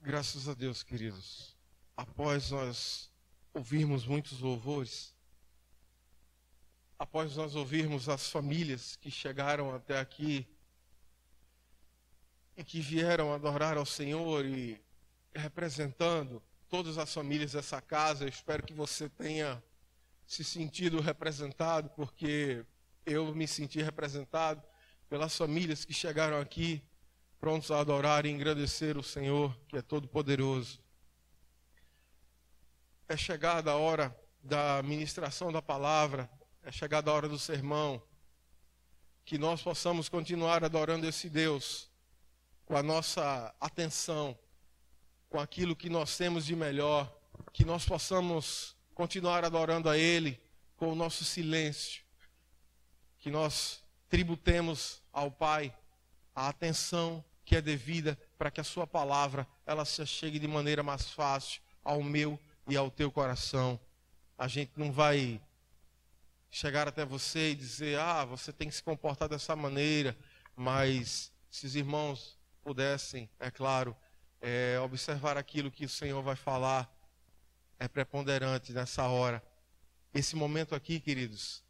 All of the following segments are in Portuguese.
Graças a Deus, queridos. Após nós ouvirmos muitos louvores, após nós ouvirmos as famílias que chegaram até aqui e que vieram adorar ao Senhor e representando todas as famílias dessa casa, eu espero que você tenha se sentido representado, porque eu me senti representado pelas famílias que chegaram aqui prontos a adorar e engrandecer o Senhor, que é todo-poderoso. É chegada a hora da ministração da palavra, é chegada a hora do sermão, que nós possamos continuar adorando esse Deus com a nossa atenção, com aquilo que nós temos de melhor, que nós possamos continuar adorando a Ele com o nosso silêncio, que nós tributemos ao Pai a atenção que é devida para que a sua palavra ela se chegue de maneira mais fácil ao meu e ao teu coração. A gente não vai chegar até você e dizer, você tem que se comportar dessa maneira, mas se os irmãos pudessem, é claro, observar aquilo que o Senhor vai falar, é preponderante nessa hora. Esse momento aqui, queridos,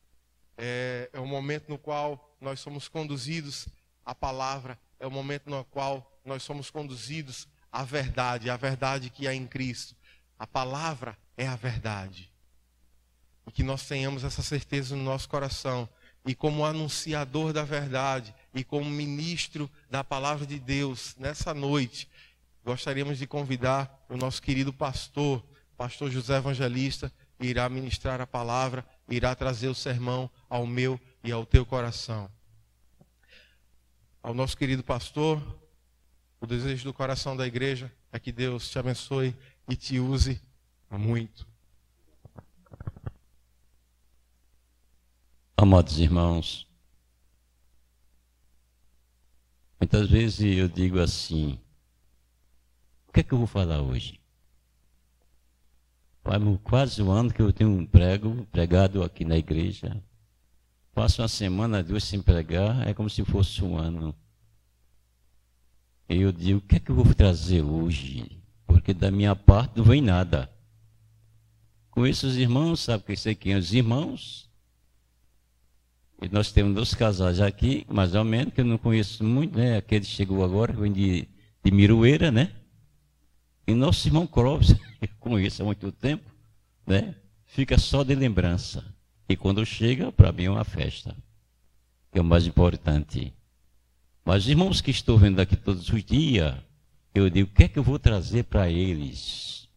é um momento no qual nós somos conduzidos à palavra, é o momento no qual nós somos conduzidos à verdade, a verdade que há em Cristo. A palavra é a verdade. E que nós tenhamos essa certeza no nosso coração. E como anunciador da verdade, e como ministro da palavra de Deus, nessa noite, gostaríamos de convidar o nosso querido pastor José Evangelista, que irá ministrar a palavra, irá trazer o sermão ao meu e ao teu coração. Ao nosso querido pastor, o desejo do coração da igreja é que Deus te abençoe e te use muito. Amados irmãos, muitas vezes eu digo assim, o que é que eu vou falar hoje? Faz quase um ano que eu tenho pregado aqui na igreja. Passo uma semana, 2 sem pregar, é como se fosse um ano. E eu digo, o que é que eu vou trazer hoje? Porque da minha parte não vem nada. Conheço os irmãos, sabe que sei quem é os irmãos? E nós temos 2 casais aqui, mais ou menos, que eu não conheço muito, né? Aquele chegou agora, vem de Miroeira, né? E nosso irmão Clóvis, eu conheço há muito tempo, né? Fica só de lembrança. E quando chega, para mim é uma festa, que é o mais importante. Mas os irmãos que estou vendo aqui todos os dias, eu digo, o que é que eu vou trazer para eles?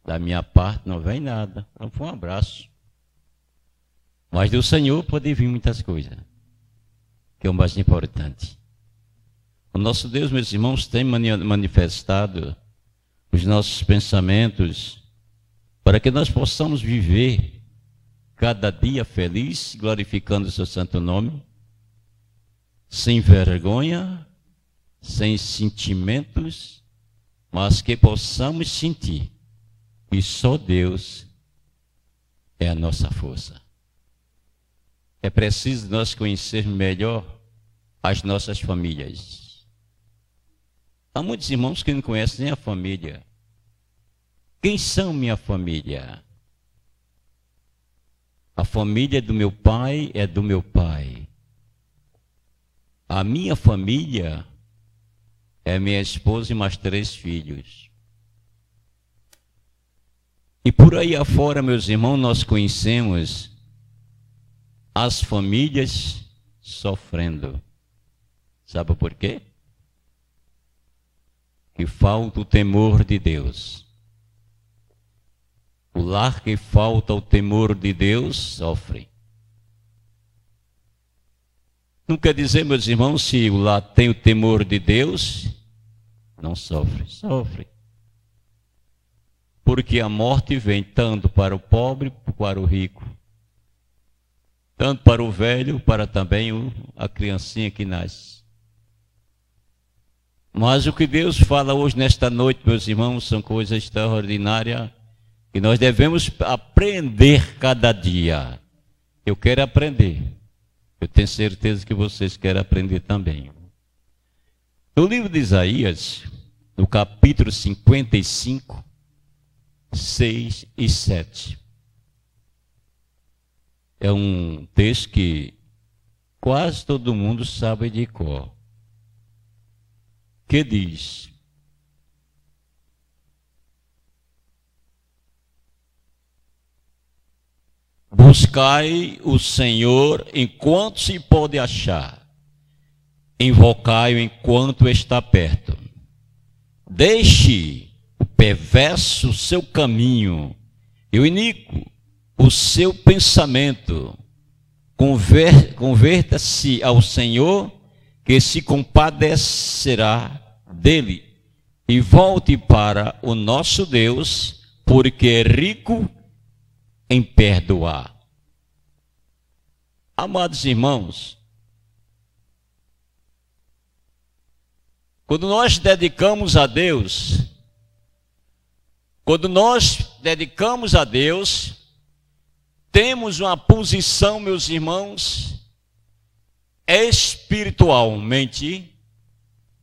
Da minha parte não vem nada, então foi um abraço. Mas do Senhor pode vir muitas coisas, que é o mais importante. O nosso Deus, meus irmãos, tem manifestado os nossos pensamentos para que nós possamos viver cada dia feliz, glorificando o seu santo nome, sem vergonha, sem sentimentos, mas que possamos sentir que só Deus é a nossa força. É preciso nós conhecermos melhor as nossas famílias. Há muitos irmãos que não conhecem nem a família. Quem são minha família? A família do meu pai é do meu pai. A minha família é minha esposa e mais 3 filhos. E por aí afora, meus irmãos, nós conhecemos as famílias sofrendo. Sabe por quê? Que falta o temor de Deus. O lar que falta o temor de Deus sofre. Não quer dizer, meus irmãos, se o lar tem o temor de Deus, não sofre. Sofre. Porque a morte vem tanto para o pobre como para o rico. tanto para o velho, para também a criancinha que nasce. Mas o que Deus fala hoje, nesta noite, meus irmãos, são coisas extraordinárias que nós devemos aprender cada dia. Eu quero aprender. Eu tenho certeza que vocês querem aprender também. No livro de Isaías, no capítulo 55, 6 e 7. É um texto que quase todo mundo sabe de cor. Que diz: buscai o Senhor enquanto se pode achar, invocai-o enquanto está perto. Deixe o perverso seu caminho e o iníquo o seu pensamento. Converta-se ao Senhor, que se compadecerá dele, e volte para o nosso Deus, porque é rico em perdoar. Amados irmãos, quando nós dedicamos a Deus, temos uma posição, meus irmãos, espiritualmente,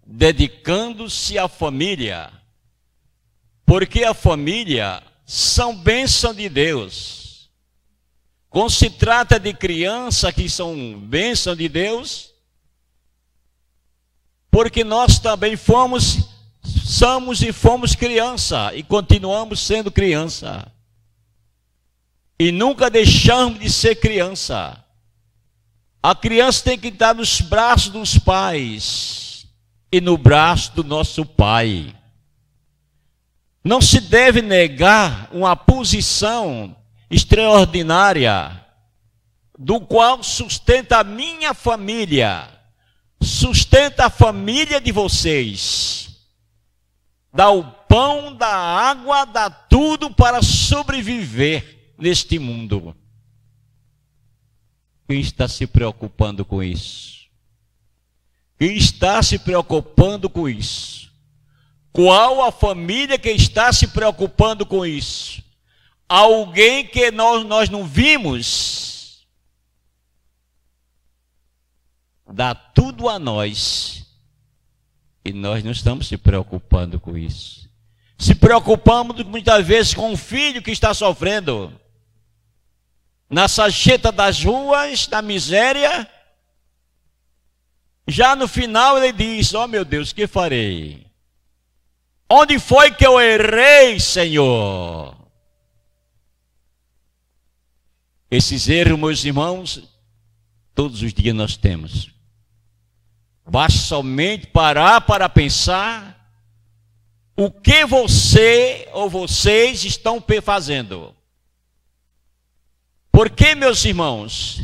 dedicando-se à família, porque a família são bênção de Deus. Quando se trata de crianças que são bênção de Deus, porque nós também somos e fomos criança e continuamos sendo criança. E nunca deixamos de ser criança. A criança tem que estar nos braços dos pais e no braço do nosso Pai. Não se deve negar uma posição extraordinária, do qual sustenta a minha família, sustenta a família de vocês. Dá o pão, dá a água, dá tudo para sobreviver neste mundo. Quem está se preocupando com isso? Quem está se preocupando com isso? Qual a família que está se preocupando com isso? Alguém que nós não vimos dá tudo a nós e nós não estamos se preocupando com isso. Se preocupamos muitas vezes com um filho que está sofrendo na sarjeta das ruas, na miséria. Já no final ele diz: ó meu Deus, que farei? Onde foi que eu errei, Senhor? Esses erros, meus irmãos, todos os dias nós temos. Basta somente parar para pensar o que você ou vocês estão fazendo. Porque, meus irmãos,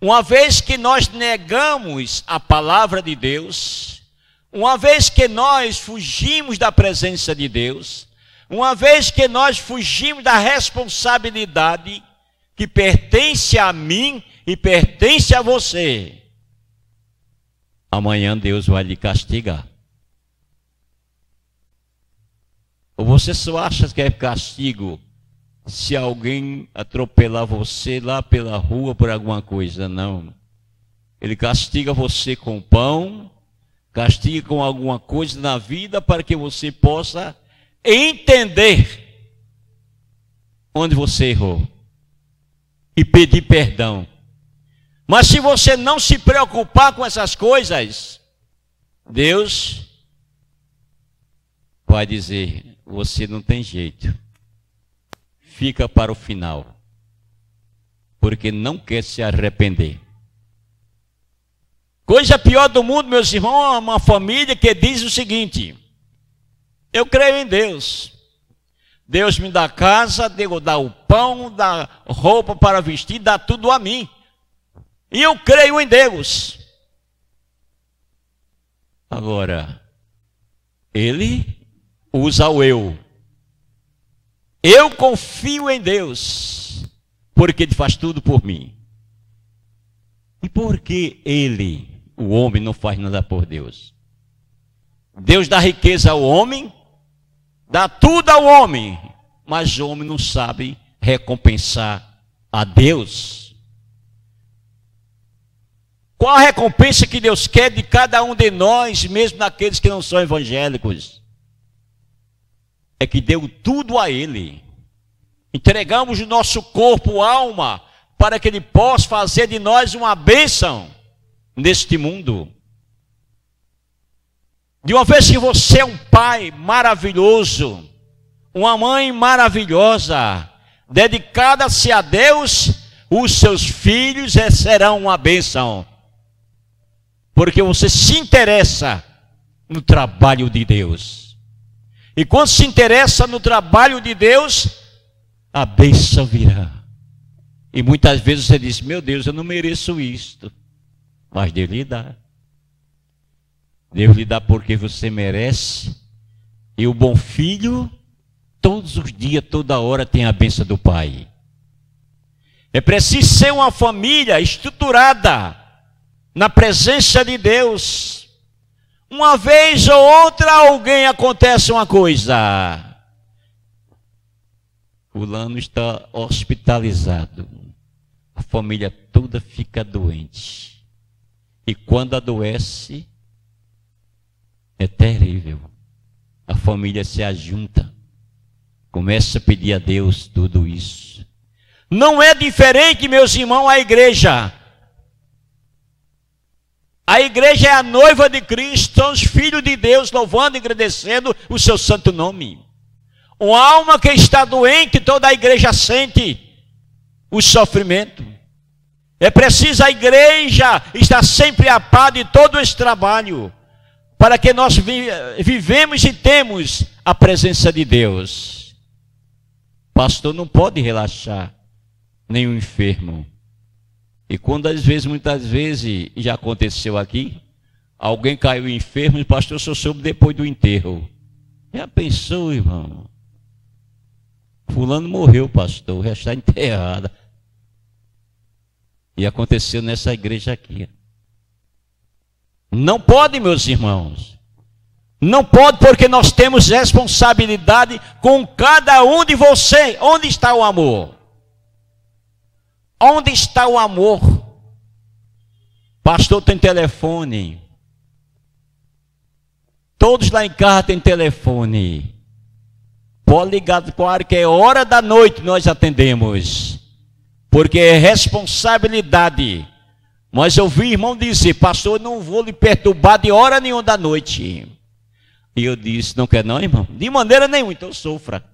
uma vez que nós negamos a palavra de Deus, uma vez que nós fugimos da presença de Deus, uma vez que nós fugimos da responsabilidade que pertence a mim e pertence a você, amanhã Deus vai lhe castigar. Ou você só acha que é castigo se alguém atropelar você lá pela rua por alguma coisa? Não. Ele castiga você com pão, castiga com alguma coisa na vida para que você possa entender onde você errou e pedir perdão. Mas se você não se preocupar com essas coisas, Deus vai dizer: você não tem jeito, fica para o final, porque não quer se arrepender. Coisa pior do mundo, meus irmãos, é uma família que diz o seguinte: eu creio em Deus, Deus me dá casa, Deus dá o pão, dá roupa para vestir, dá tudo a mim, e eu creio em Deus. Agora, ele usa o eu. Eu confio em Deus, porque Ele faz tudo por mim. E por que ele, o homem, não faz nada por Deus? Deus dá riqueza ao homem, dá tudo ao homem, mas o homem não sabe recompensar a Deus. Qual a recompensa que Deus quer de cada um de nós, mesmo daqueles que não são evangélicos? É que deu tudo a Ele. Entregamos o nosso corpo, alma, para que Ele possa fazer de nós uma bênção neste mundo. De uma vez que você é um pai maravilhoso, uma mãe maravilhosa, dedicada-se a Deus, os seus filhos serão uma bênção. Porque você se interessa no trabalho de Deus. E quando se interessa no trabalho de Deus, a bênção virá. E muitas vezes você diz, meu Deus, eu não mereço isto. Mas Deus lhe dá. Deus lhe dá porque você merece. E o bom filho, todos os dias, toda hora, tem a bênção do Pai. É preciso ser uma família estruturada na presença de Deus. Uma vez ou outra, alguém acontece uma coisa. Fulano está hospitalizado. A família toda fica doente. E quando adoece, é terrível. A família se ajunta. Começa a pedir a Deus tudo isso. Não é diferente, meus irmãos, a igreja. A igreja é a noiva de Cristo, são os filhos de Deus, louvando e agradecendo o seu santo nome. Uma alma que está doente, toda a igreja sente o sofrimento. É preciso a igreja estar sempre a par de todo esse trabalho, para que nós vivemos e temos a presença de Deus. Pastor não pode relaxar nenhum enfermo. E quando muitas vezes, já aconteceu aqui, alguém caiu enfermo e o pastor só soube depois do enterro. Já pensou, irmão? Fulano morreu, pastor, já está enterrado. E aconteceu nessa igreja aqui. Não pode, meus irmãos. Não pode, porque nós temos responsabilidade com cada um de vocês. Onde está o amor? Onde está o amor? Pastor tem telefone. Todos lá em casa têm telefone. Pode ligar para qualquer hora da noite, nós atendemos. Porque é responsabilidade. Mas eu vi irmão dizer, pastor, não vou lhe perturbar de hora nenhuma da noite. E eu disse, não quer não, irmão? De maneira nenhuma, então sofra.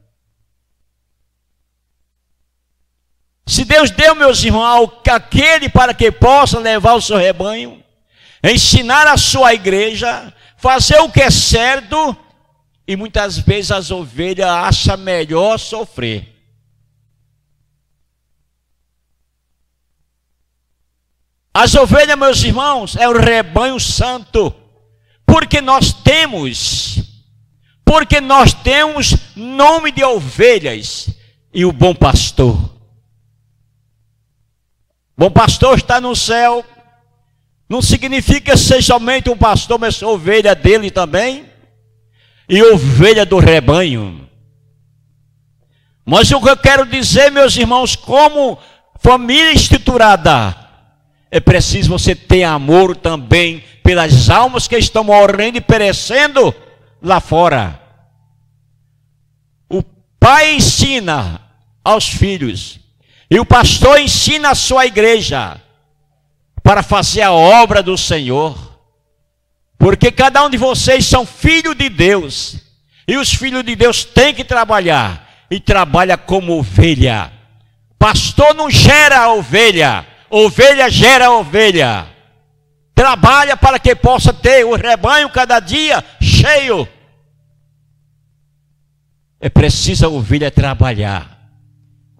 Se Deus deu, meus irmãos, aquele para que possa levar o seu rebanho, ensinar a sua igreja, fazer o que é certo, e muitas vezes as ovelhas acham melhor sofrer. As ovelhas, meus irmãos, é o rebanho santo, porque nós temos nome de ovelhas e o bom pastor. Bom pastor está no céu, não significa ser somente um pastor, mas sou ovelha dele também, e ovelha do rebanho. Mas o que eu quero dizer, meus irmãos, como família estruturada, é preciso você ter amor também pelas almas que estão morrendo e perecendo lá fora. O pai ensina aos filhos, e o pastor ensina a sua igreja para fazer a obra do Senhor. Porque cada um de vocês são filhos de Deus. E os filhos de Deus têm que trabalhar. E trabalha como ovelha. Pastor não gera ovelha. Ovelha gera ovelha. Trabalha para que possa ter o rebanho cada dia cheio. É preciso a ovelha trabalhar.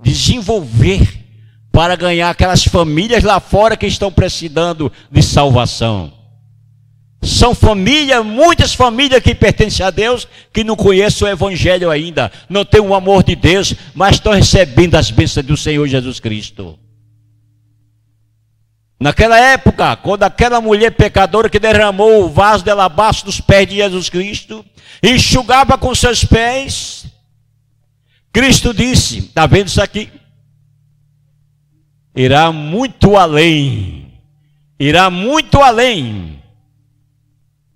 Desenvolver para ganhar aquelas famílias lá fora que estão precisando de salvação. São famílias, muitas famílias que pertencem a Deus, que não conhecem o Evangelho ainda, não têm o amor de Deus, mas estão recebendo as bênçãos do Senhor Jesus Cristo. Naquela época, quando aquela mulher pecadora que derramou o vaso de alabastro dos pés de Jesus Cristo, enxugava com seus pés, Cristo disse, está vendo isso aqui? Irá muito além, irá muito além.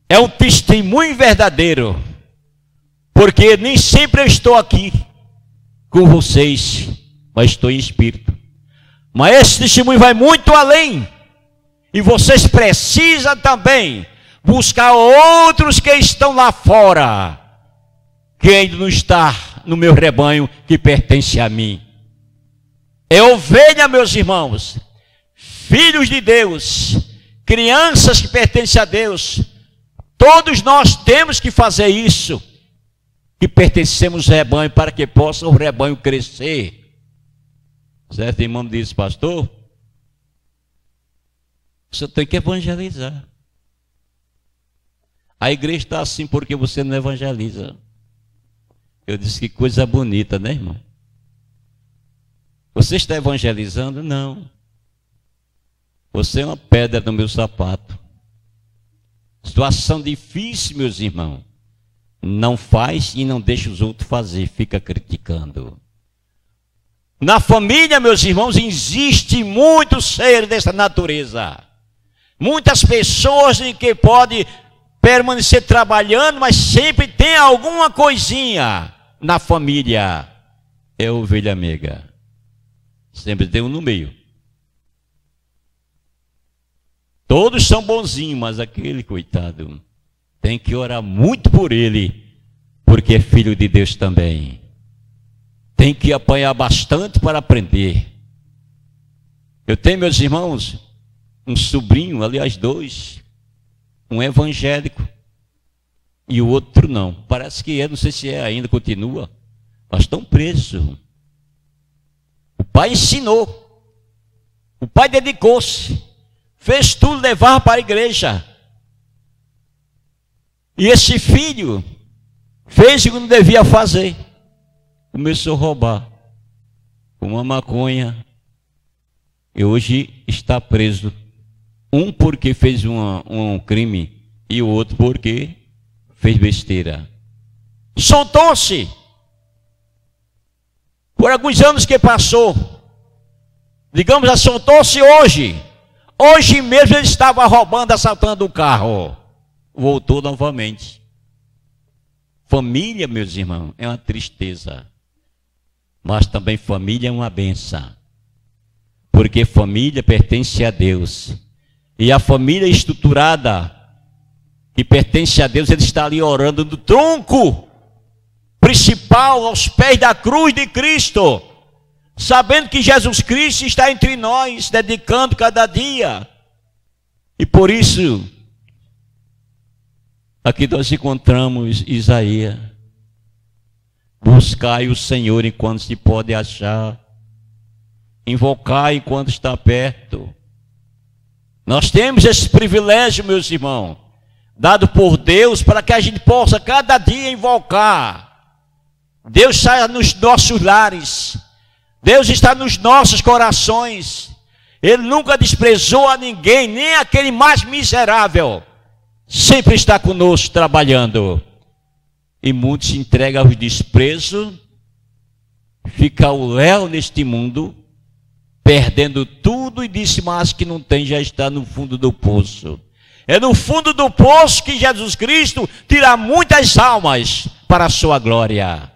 É um testemunho verdadeiro, porque nem sempre eu estou aqui com vocês, mas estou em espírito. Mas esse testemunho vai muito além, e vocês precisam também buscar outros que estão lá fora, que ainda não está no meu rebanho, que pertence a mim. É ovelha, meus irmãos, filhos de Deus, crianças que pertencem a Deus. Todos nós temos que fazer isso, que pertencemos ao rebanho, para que possa o rebanho crescer. Certo irmão disse, pastor, você tem que evangelizar. A igreja está assim porque você não evangeliza. Eu disse, que coisa bonita, né, irmão? Você está evangelizando? Não. Você é uma pedra no meu sapato. Situação difícil, meus irmãos. Não faz e não deixa os outros fazer, fica criticando. Na família, meus irmãos, existe muito ser dessa natureza. Muitas pessoas que podem permanecer trabalhando, mas sempre tem alguma coisinha na família. É ovelha amiga. Sempre tem um no meio. Todos são bonzinhos, mas aquele coitado tem que orar muito por ele, porque é filho de Deus também. Tem que apanhar bastante para aprender. Eu tenho, meus irmãos, um sobrinho, aliás, dois, um evangélico e o outro não. Parece que é, não sei se é ainda, continua, mas estão presos. O pai ensinou, o pai dedicou-se, fez tudo, levar para a igreja. E esse filho fez o que não devia fazer. Começou a roubar uma maconha e hoje está preso. Um porque fez um crime e o outro porque fez besteira. Soltou-se. Por alguns anos que passou, digamos, assoltou-se hoje. Hoje mesmo ele estava roubando, assaltando o carro. Voltou novamente. Família, meus irmãos, é uma tristeza. Mas também família é uma bênção. Porque família pertence a Deus. E a família estruturada, que pertence a Deus, ele está ali orando no tronco principal, aos pés da cruz de Cristo, sabendo que Jesus Cristo está entre nós, dedicando cada dia. E por isso, aqui nós encontramos Isaías: buscai o Senhor enquanto se pode achar, invocai enquanto está perto. Nós temos esse privilégio, meus irmãos, dado por Deus, para que a gente possa cada dia invocar. Deus está nos nossos lares, Deus está nos nossos corações. Ele nunca desprezou a ninguém, nem aquele mais miserável. Sempre está conosco trabalhando. E muitos se entregam aos desprezos, fica o léu neste mundo, perdendo tudo, e disse, mas que não tem, já está no fundo do poço. É no fundo do poço que Jesus Cristo tira muitas almas para a sua glória.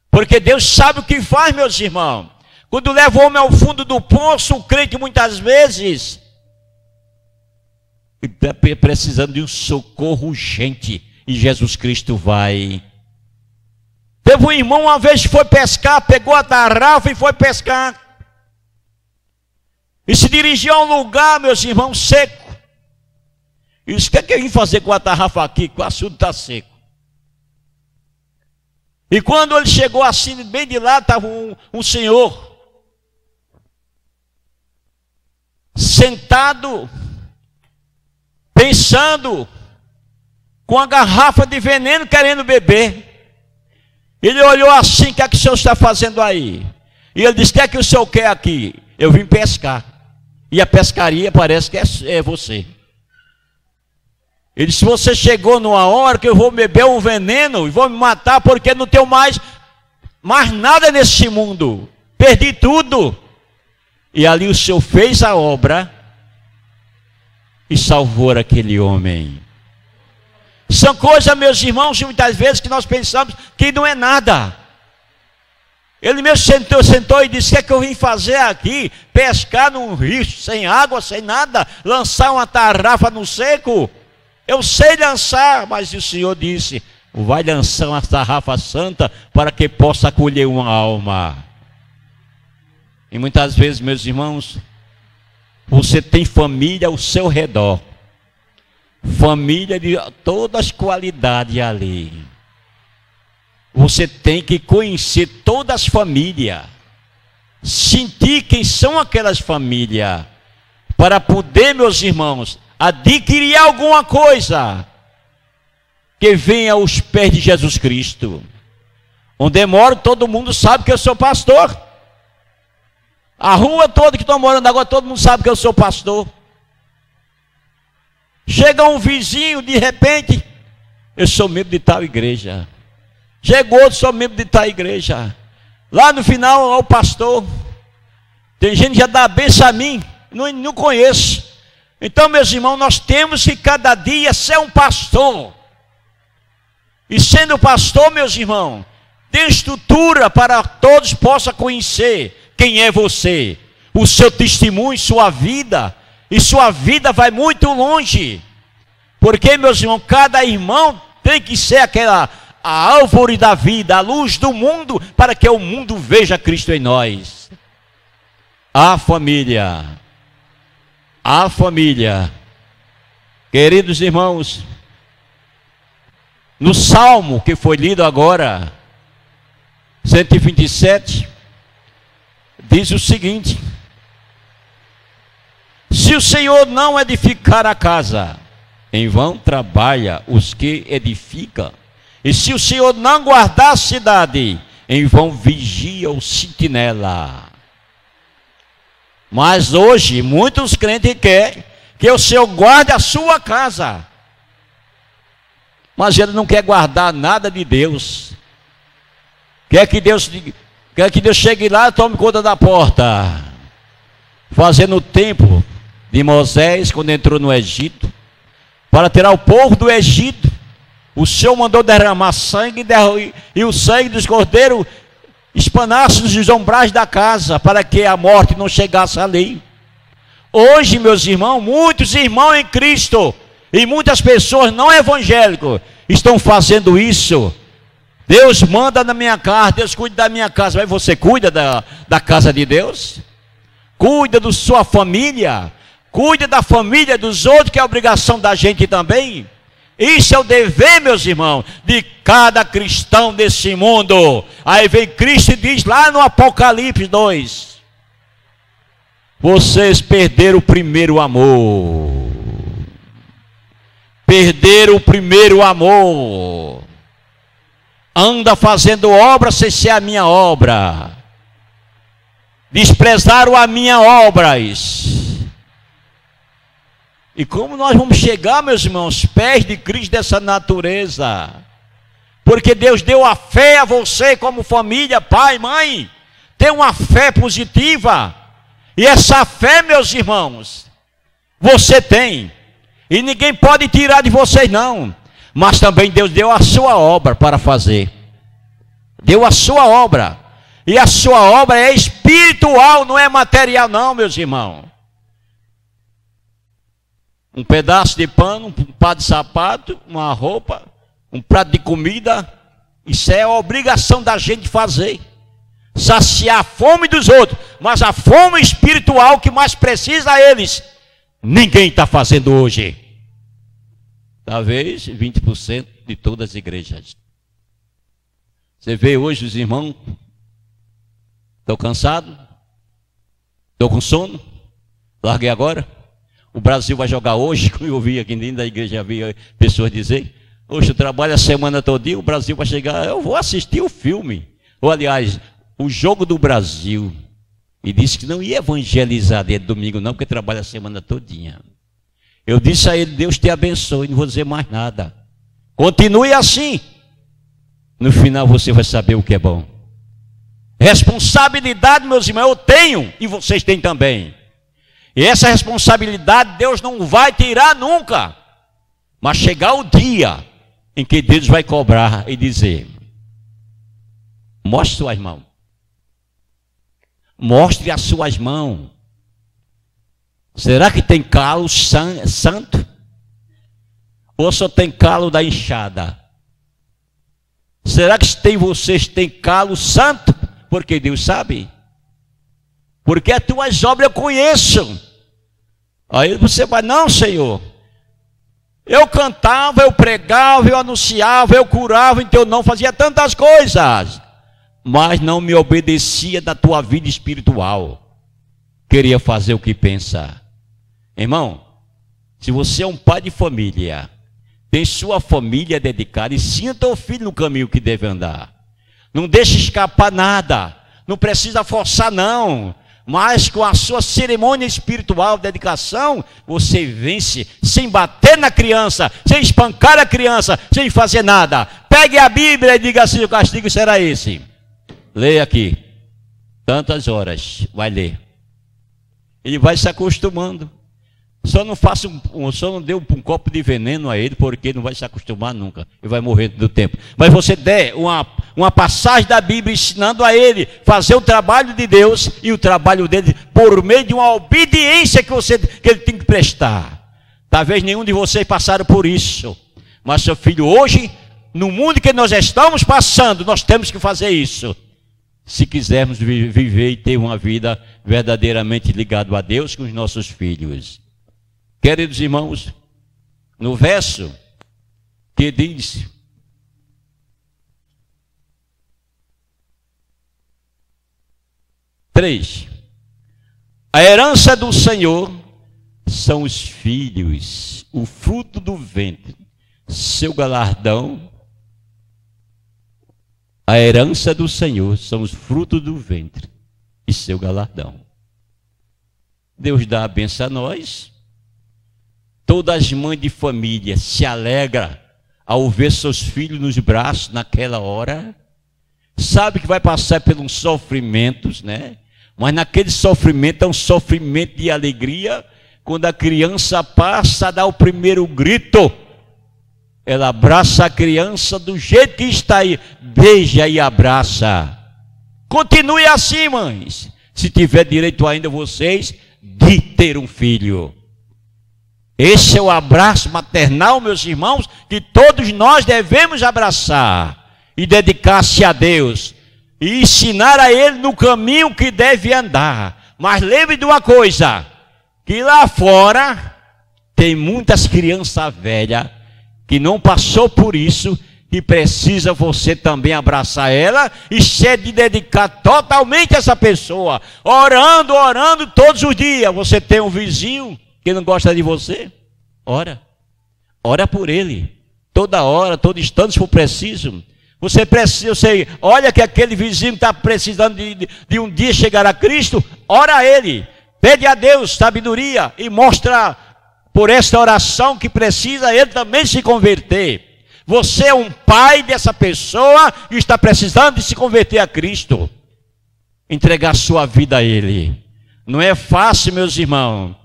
Porque Deus sabe o que faz, meus irmãos. Quando leva o homem ao fundo do poço, o crente muitas vezes está precisando de um socorro urgente, e Jesus Cristo vai. Teve um irmão uma vez que foi pescar, pegou a tarrafa e foi pescar. E se dirigiu a um lugar, meus irmãos, seco. E disse, o que é que eu vim fazer com a tarrafa aqui? Que o assunto está seco. E quando ele chegou assim, bem de lá, estava um senhor sentado, pensando, com a garrafa de veneno, querendo beber. Ele olhou assim, o que é que o senhor está fazendo aí? E ele disse, o que é que o senhor quer aqui? Eu vim pescar. E a pescaria parece que é você. Ele disse: você chegou numa hora que eu vou beber um veneno e vou me matar, porque não tenho mais nada nesse mundo. Perdi tudo. E ali o Senhor fez a obra e salvou aquele homem. São coisas, meus irmãos, muitas vezes que nós pensamos que não é nada. Ele mesmo sentou e disse: o que é que eu vim fazer aqui? Pescar num rio, sem água, sem nada, lançar uma tarrafa no seco? Eu sei lançar, mas o Senhor disse: vai lançar uma tarrafa santa para que possa acolher uma alma. E muitas vezes, meus irmãos, você tem família ao seu redor, família de todas as qualidades ali. Você tem que conhecer todas as famílias, sentir quem são aquelas famílias, para poder, meus irmãos, adquirir alguma coisa que venha aos pés de Jesus Cristo. Onde eu moro, todo mundo sabe que eu sou pastor. A rua toda que estou morando agora, todo mundo sabe que eu sou pastor. Chega um vizinho, de repente, eu sou membro de tal igreja. Chegou outro, sou membro de tal igreja. Lá no final, ó, o pastor. Tem gente que já dá a benção a mim, não conheço. Então, meus irmãos, nós temos que cada dia ser um pastor. E sendo pastor, meus irmãos, tem estrutura para todos possam conhecer quem é você, o seu testemunho, sua vida. E sua vida vai muito longe. Porque, meus irmãos, cada irmão tem que ser a árvore da vida, a luz do mundo, para que o mundo veja Cristo em nós. A família. Queridos irmãos, no Salmo que foi lido agora, 127, diz o seguinte: se o Senhor não edificar a casa, em vão trabalha os que edificam. E se o Senhor não guardar a cidade, em vão vigia o sentinela. Mas hoje, muitos crentes querem que o Senhor guarde a sua casa. Mas ele não quer guardar nada de Deus. Quer que Deus chegue lá e tome conta da porta. Fazendo o tempo de Moisés, quando entrou no Egito, para tirar o povo do Egito, o Senhor mandou derramar sangue, e o sangue dos cordeiros espanasse nos ombrais da casa, para que a morte não chegasse ali. Hoje, meus irmãos, muitos irmãos em Cristo, e muitas pessoas não evangélicas, estão fazendo isso. Deus manda na minha casa, Deus cuida da minha casa, mas você cuida da casa de Deus? Cuida da sua família, cuida da família dos outros, que é a obrigação da gente também. Isso é o dever, meus irmãos, de cada cristão desse mundo. Aí vem Cristo e diz lá no Apocalipse 2: vocês perderam o primeiro amor. Perderam o primeiro amor. Anda fazendo obra sem ser a minha obra. Desprezaram a minha obras. E como nós vamos chegar, meus irmãos, aos pés de Cristo dessa natureza? Porque Deus deu a fé a você como família, pai, mãe. Tem uma fé positiva. E essa fé, meus irmãos, você tem. E ninguém pode tirar de vocês, não. Mas também Deus deu a sua obra para fazer. Deu a sua obra. E a sua obra é espiritual, não é material, não, meus irmãos. Um pedaço de pano, um par de sapato, uma roupa, um prato de comida. Isso é a obrigação da gente fazer. Saciar a fome dos outros. Mas a fome espiritual que mais precisa a eles, ninguém está fazendo hoje. Talvez 20% de todas as igrejas. Você vê hoje os irmãos: estou cansado, estou com sono, larguei agora. O Brasil vai jogar hoje, como eu vi aqui dentro da igreja, havia pessoas dizer: hoje eu trabalho a semana todinha, o Brasil vai chegar, eu vou assistir o filme. Ou aliás, o jogo do Brasil. E disse que não ia evangelizar dia de domingo não, porque trabalha a semana todinha. Eu disse a ele, Deus te abençoe, não vou dizer mais nada. Continue assim. No final você vai saber o que é bom. Responsabilidade, meus irmãos, eu tenho e vocês têm também. E essa responsabilidade Deus não vai tirar nunca. Mas chegar o dia em que Deus vai cobrar e dizer: mostre suas mãos. Mostre as suas mãos. Será que tem calo santo? Ou só tem calo da enxada? Será que vocês têm calo santo? Porque Deus sabe. Porque as tuas obras eu conheço. Aí você vai, não, Senhor. Eu cantava, eu pregava, eu anunciava, eu curava, então eu não fazia tantas coisas. Mas não me obedecia da tua vida espiritual. Queria fazer o que pensa. Irmão, se você é um pai de família, tem sua família dedicada, ensina teu filho no caminho que deve andar. Não deixe escapar nada. Não precisa forçar não. Mas com a sua cerimônia espiritual, dedicação, você vence sem bater na criança, sem espancar a criança, sem fazer nada. Pegue a Bíblia e diga assim: o castigo será esse. Leia aqui. Tantas horas, vai ler. Ele vai se acostumando. Só não dê um copo de veneno a ele, porque não vai se acostumar nunca. Ele vai morrer do tempo. Mas você der uma passagem da Bíblia ensinando a ele fazer o trabalho de Deus e o trabalho dele por meio de uma obediência que ele tem que prestar. Talvez nenhum de vocês passaram por isso. Mas seu filho, hoje, no mundo que nós estamos passando, nós temos que fazer isso. Se quisermos viver e ter uma vida verdadeiramente ligada a Deus com os nossos filhos. Queridos irmãos, no verso que diz: três, a herança do Senhor são os filhos, o fruto do ventre, seu galardão. A herança do Senhor são os frutos do ventre e seu galardão. Deus dá a bênção a nós. Todas as mães de família se alegram ao ver seus filhos nos braços naquela hora. Sabe que vai passar pelos sofrimentos, né? Mas naquele sofrimento é um sofrimento de alegria. Quando a criança passa a dar o primeiro grito, ela abraça a criança do jeito que está aí, beija e abraça. Continue assim, mães, se tiver direito ainda vocês de ter um filho. Esse é o abraço maternal, meus irmãos, que todos nós devemos abraçar e dedicar-se a Deus e ensinar a Ele no caminho que deve andar. Mas lembre de uma coisa, que lá fora tem muitas crianças velhas que não passou por isso, que precisa você também abraçar ela e se dedicar totalmente a essa pessoa, orando todos os dias. Você tem um vizinho que não gosta de você? Ora por ele, toda hora, todo instante, se for preciso. Você olha que aquele vizinho está precisando de um dia chegar a Cristo, ora a ele, pede a Deus sabedoria e mostra por esta oração que precisa ele também se converter. Você é um pai dessa pessoa que está precisando de se converter a Cristo, entregar sua vida a Ele. Não é fácil, meus irmãos.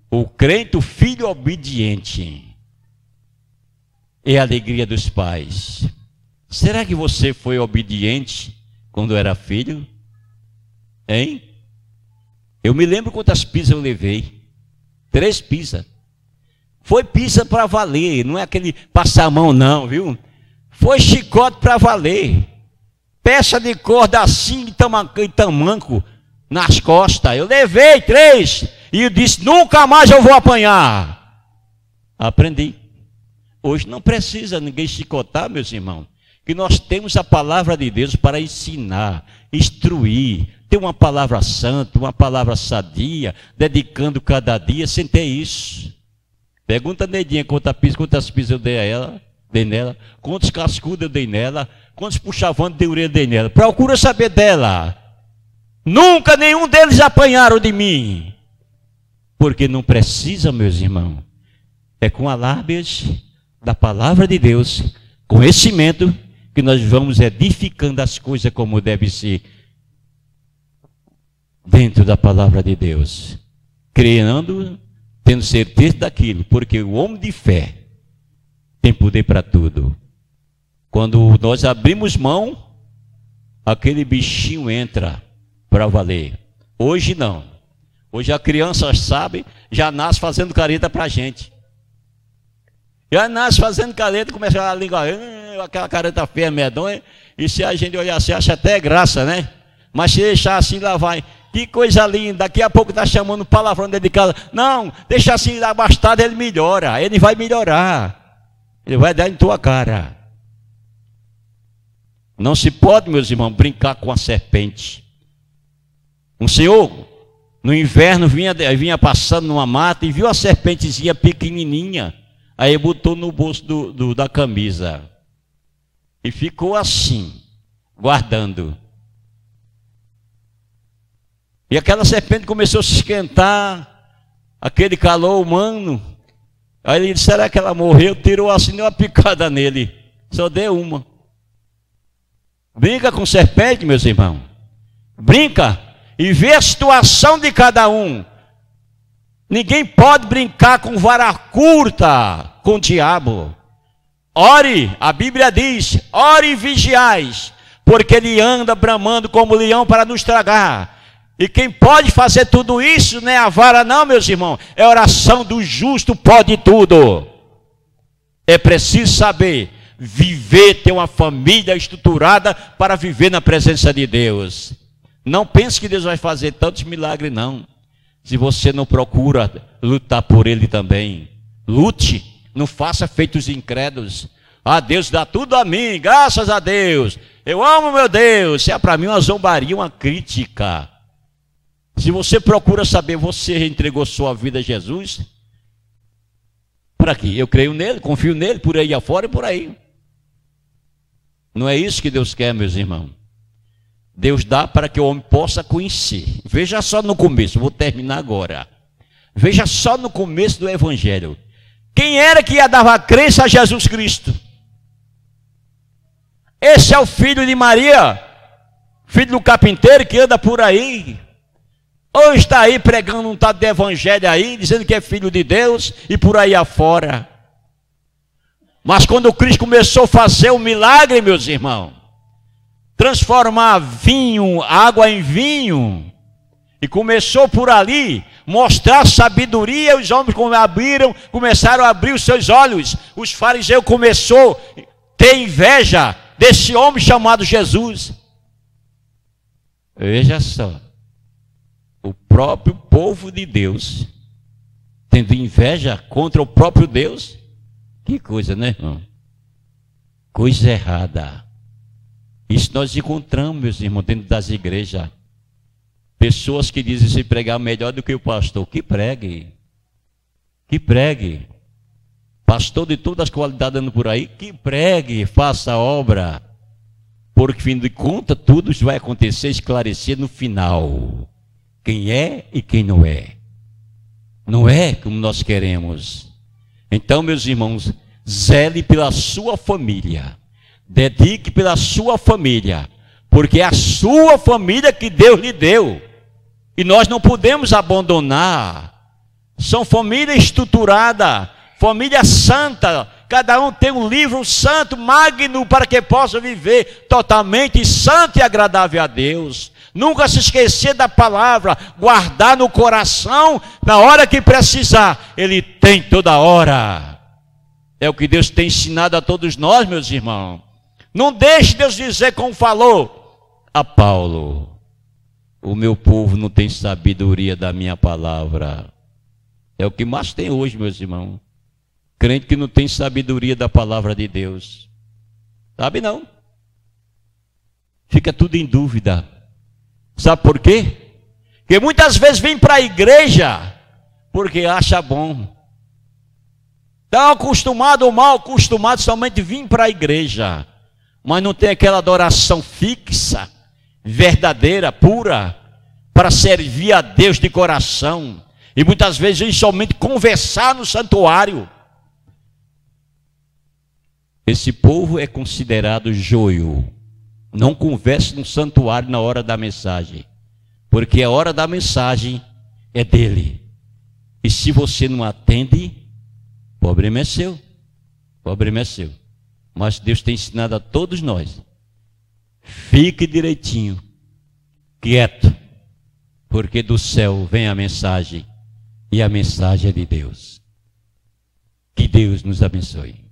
O crente, o filho obediente, é a alegria dos pais. Será que você foi obediente quando era filho? Hein? Eu me lembro quantas pizzas eu levei. 3 pizzas. Foi pizza para valer, não é aquele passar a mão não, viu? Foi chicote para valer. Peça de corda assim, e tamanco nas costas. Eu levei 3 e eu disse, nunca mais eu vou apanhar. Aprendi. Hoje não precisa ninguém chicotar, meus irmãos, que nós temos a palavra de Deus para ensinar, instruir, ter uma palavra santa, uma palavra sadia, dedicando cada dia sem ter isso. Pergunta a Neidinha quantas pizzas eu dei nela, quantos cascudos eu dei nela, quantos puxavantes de orelha eu dei nela. Procura saber dela. Nunca nenhum deles apanharam de mim. Porque não precisa, meus irmãos. É com a lábias da palavra de Deus, conhecimento, que nós vamos edificando as coisas como deve ser dentro da palavra de Deus. Criando, tendo certeza daquilo, porque o homem de fé tem poder para tudo. Quando nós abrimos mão, aquele bichinho entra para valer. Hoje não. Hoje a criança sabe, já nasce fazendo careta para a gente. Já nasce fazendo careta, começa a língua, aquela careta feia, medonha, e se a gente olhar assim, acha até graça, né? Mas se deixar assim, lá vai. Que coisa linda, daqui a pouco está chamando palavrão dentro de casa. Não, deixa assim, abastado, ele melhora, ele vai melhorar. Ele vai dar em tua cara. Não se pode, meus irmãos, brincar com a serpente. Um senhor, no inverno, vinha passando numa mata e viu a serpentezinha pequenininha. Aí botou no bolso da camisa. E ficou assim, guardando. E aquela serpente começou a se esquentar, aquele calor humano. Aí ele disse, será que ela morreu? Tirou assim, deu uma picada nele. Só deu uma. Brinca com serpente, meus irmãos. Brinca e vê a situação de cada um. Ninguém pode brincar com vara curta com o diabo. Ore, a Bíblia diz, ore e vigiais, porque ele anda bramando como leão para nos tragar. E quem pode fazer tudo isso não é a vara não, meus irmãos, é a oração do justo, pode tudo. É preciso saber viver, ter uma família estruturada para viver na presença de Deus. Não pense que Deus vai fazer tantos milagres, não. Se você não procura lutar por Ele também. Lute, não faça feitos incrédulos. Ah, Deus dá tudo a mim, graças a Deus. Eu amo meu Deus. Isso é para mim uma zombaria, uma crítica. Se você procura saber, você entregou sua vida a Jesus? Por aqui, eu creio nele, confio nele, por aí afora e por aí. Não é isso que Deus quer, meus irmãos. Deus dá para que o homem possa conhecer. Veja só no começo, vou terminar agora. Veja só no começo do Evangelho. Quem era que ia dar a crença a Jesus Cristo? Esse é o filho de Maria, filho do carpinteiro que anda por aí. Ou está aí pregando um tal de evangelho aí, dizendo que é filho de Deus e por aí afora. Mas quando Cristo começou a fazer o milagre, meus irmãos, transformar vinho, água em vinho, e começou por ali, mostrar sabedoria, os homens começaram a abrir os seus olhos, os fariseus começaram a ter inveja desse homem chamado Jesus. Veja só, o próprio povo de Deus, tendo inveja contra o próprio Deus, que coisa, né, irmão? Coisa errada. Isso nós encontramos, meus irmãos, dentro das igrejas. Pessoas que dizem se pregar melhor do que o pastor. Que pregue. Que pregue. Pastor de todas as qualidades andando por aí, que pregue, faça a obra. Porque, fim de contas, tudo isso vai acontecer, esclarecer no final. Quem é e quem não é. Não é como nós queremos. Então, meus irmãos, zele pela sua família. Dedique pela sua família, porque é a sua família que Deus lhe deu, e nós não podemos abandonar. São família estruturada, família santa, cada um tem um livro santo, magno, para que possa viver totalmente santo e agradável a Deus. Nunca se esquecer da palavra, guardar no coração, na hora que precisar, Ele tem toda hora. É o que Deus tem ensinado a todos nós, meus irmãos. Não deixe Deus dizer como falou a Paulo: o meu povo não tem sabedoria da minha palavra. É o que mais tem hoje, meus irmãos. Crente que não tem sabedoria da palavra de Deus. Sabe não? Fica tudo em dúvida. Sabe por quê? Porque muitas vezes vem para a igreja porque acha bom. Está acostumado ou mal acostumado somente vir para a igreja, mas não tem aquela adoração fixa, verdadeira, pura. para servir a Deus de coração, e muitas vezes vem somente conversar no santuário. Esse povo é considerado joio. Não converse no santuário na hora da mensagem, porque a hora da mensagem é dele. E se você não atende, o problema é seu. O problema é seu. Mas Deus tem ensinado a todos nós: fique direitinho, quieto, porque do céu vem a mensagem, e a mensagem é de Deus. Que Deus nos abençoe.